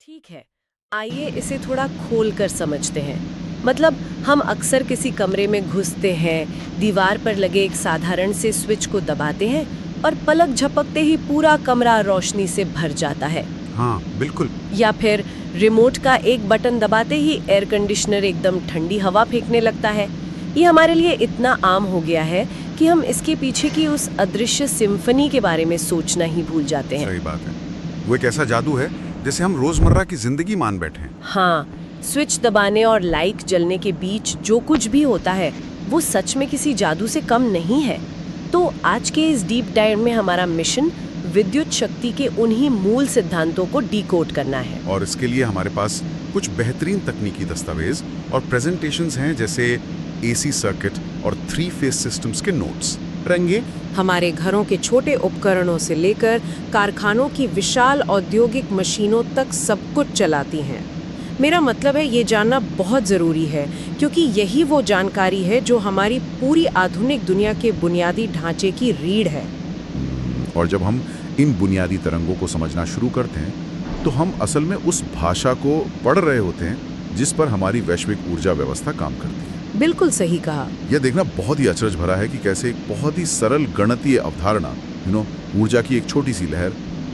ठीक है, आइए इसे थोड़ा खोल कर समझते हैं। मतलब हम अक्सर किसी कमरे में घुसते हैं, दीवार पर लगे एक साधारण से स्विच को दबाते हैं और पलक झपकते ही पूरा कमरा रोशनी से भर जाता है। हाँ, बिल्कुल। या फिर रिमोट का एक बटन दबाते ही एयर कंडीशनर एकदम ठंडी हवा फेंकने लगता है। ये हमारे लिए इतना आम हो गया है कि हम इसके पीछे की उस अदृश्य सिम्फनी के बारे में सोचना ही भूल जाते हैं। सही बात है। वो एक ऐसा जादू है जैसे हम रोजमर्रा की जिंदगी मान बैठे हैं। हाँ, स्विच दबाने और लाइट जलने के बीच जो कुछ भी होता है वो सच में किसी जादू से कम नहीं है। तो आज के इस डीप डाइव में हमारा मिशन विद्युत शक्ति के उन्हीं मूल सिद्धांतों को डिकोड करना है। और इसके लिए हमारे पास कुछ बेहतरीन तकनीकी दस्तावेज और प्रेजेंटेशंस हैं, जैसे एसी सर्किट और 3 फेज सिस्टम्स के नोट्स। रंगे हमारे घरों के छोटे उपकरणों से लेकर कारखानों की विशाल औद्योगिक मशीनों तक सब कुछ चलाती हैं। मेरा मतलब है ये जानना बहुत ज़रूरी है, क्योंकि यही वो जानकारी है जो हमारी पूरी आधुनिक दुनिया के बुनियादी ढांचे की रीढ़ है। और जब हम इन बुनियादी तरंगों को समझना शुरू करते हैं तो हम असल में उस भाषा को पढ़ रहे होते हैं जिस पर हमारी वैश्विक ऊर्जा व्यवस्था काम करती है। बिल्कुल सही कहा। यह देखना बहुत ही अचरज भरा है कि कैसे एक बहुत ही सरल गणितीय अवधारणा, ऊर्जा की एक छोटी सी लहर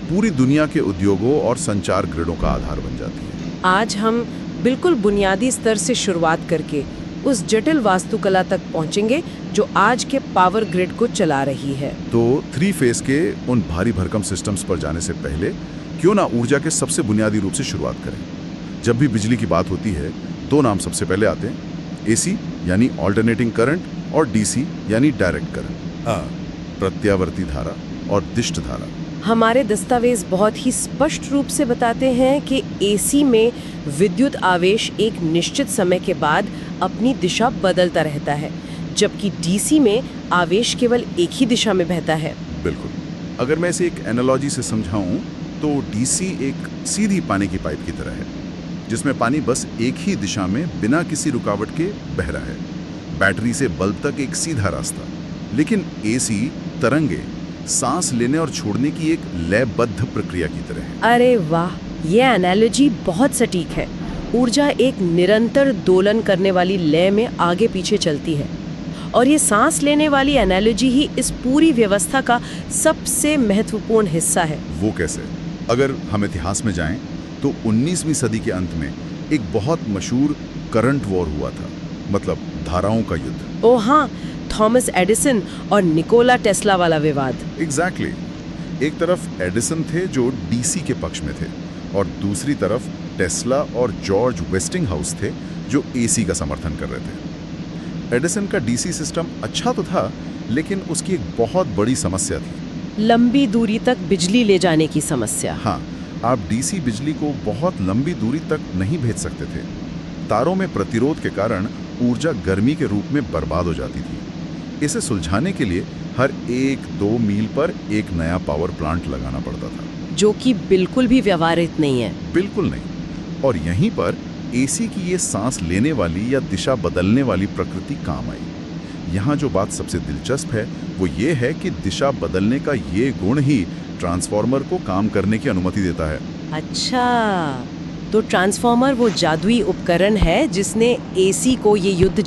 पूरी दुनिया के उद्योगों और संचार ग्रिडों का आधार बन जाती है। आज हम बिल्कुल बुनियादी स्तर से शुरुआत करके उस जटिल वास्तुकला तक पहुंचेंगे जो आज के पावर ग्रिड को चला रही है। तो 3 फेज के उन भारी भरकम सिस्टम्स पर जाने से पहले क्यों ना ऊर्जा के सबसे बुनियादी रूप से शुरुआत करें। जब भी बिजली की बात होती है, 2 नाम सबसे पहले आते हैं, एसी यानी ऑल्टरनेटिंग करंट और डीसी यानी डायरेक्ट करंट, प्रत्यावर्ती धारा और दिष्ट धारा। हमारे दस्तावेज बहुत ही स्पष्ट रूप से बताते हैं कि एसी में विद्युत आवेश एक निश्चित समय के बाद अपनी दिशा बदलता रहता है, जबकि डीसी में आवेश केवल एक ही दिशा में बहता है। बिल्कुल। अगर मैं इसे एक एनालॉजी से समझाऊं तो डीसी एक सीधी पानी की पाइप की तरह है, जिसमें पानी बस एक ही दिशा में बिना किसी रुकावट के बह रहा है। बैटरी से बल्ब तक एक सीधा रास्ता। लेकिन एसी तरंगे सांस लेने और छोड़ने की एक लयबद्ध प्रक्रिया की तरह है। अरे वाह, ये एनालॉजी बहुत सटीक है। ऊर्जा एक निरंतर दोलन करने वाली लय में आगे पीछे चलती है, और ये सांस लेने वाली एनालॉजी ही इस पूरी व्यवस्था का सबसे महत्वपूर्ण हिस्सा है। वो कैसे? अगर हम इतिहास में जाएं तो 19वीं सदी के अंत में एक बहुत मशहूर करंट वॉर हुआ था, मतलब धाराओं का युद्ध। ओ हाँ, थॉमस एडिसन और निकोला टेस्ला वाला विवाद। एग्जैक्टली। एक तरफ एडिसन थे जो डीसी के पक्ष में थे, और दूसरी तरफ टेस्ला और जॉर्ज वेस्टिंगहाउस थे जो एसी का समर्थन कर रहे थे। एडिसन का डीसी सिस्टम अच्छा तो था, लेकिन उसकी एक बहुत बड़ी समस्या थी, लंबी दूरी तक बिजली ले जाने की समस्या। हाँ, आप डीसी बिजली को बहुत लंबी दूरी तक नहीं भेज सकते थे। तारों में प्रतिरोध के कारण ऊर्जा गर्मी के रूप में बर्बाद हो जाती थी। इसे सुलझाने के लिए हर 1-2 मील पर एक नया पावर प्लांट लगाना पड़ता था, जो कि बिल्कुल भी व्यवहारिक नहीं है। बिल्कुल नहीं। और यहीं पर एसी की ये सांस लेने वाली या दिशा बदलने वाली प्रकृति काम आई। यहाँ जो बात सबसे दिलचस्प है वो ये है कि दिशा बदलने का ये गुण ही ट्रांसफार्मर को काम करने की अनुमति देता है। अच्छा, तो ट्रांसफार्मर वो जादुई उपकरण है जिसने एसी को ये युद्ध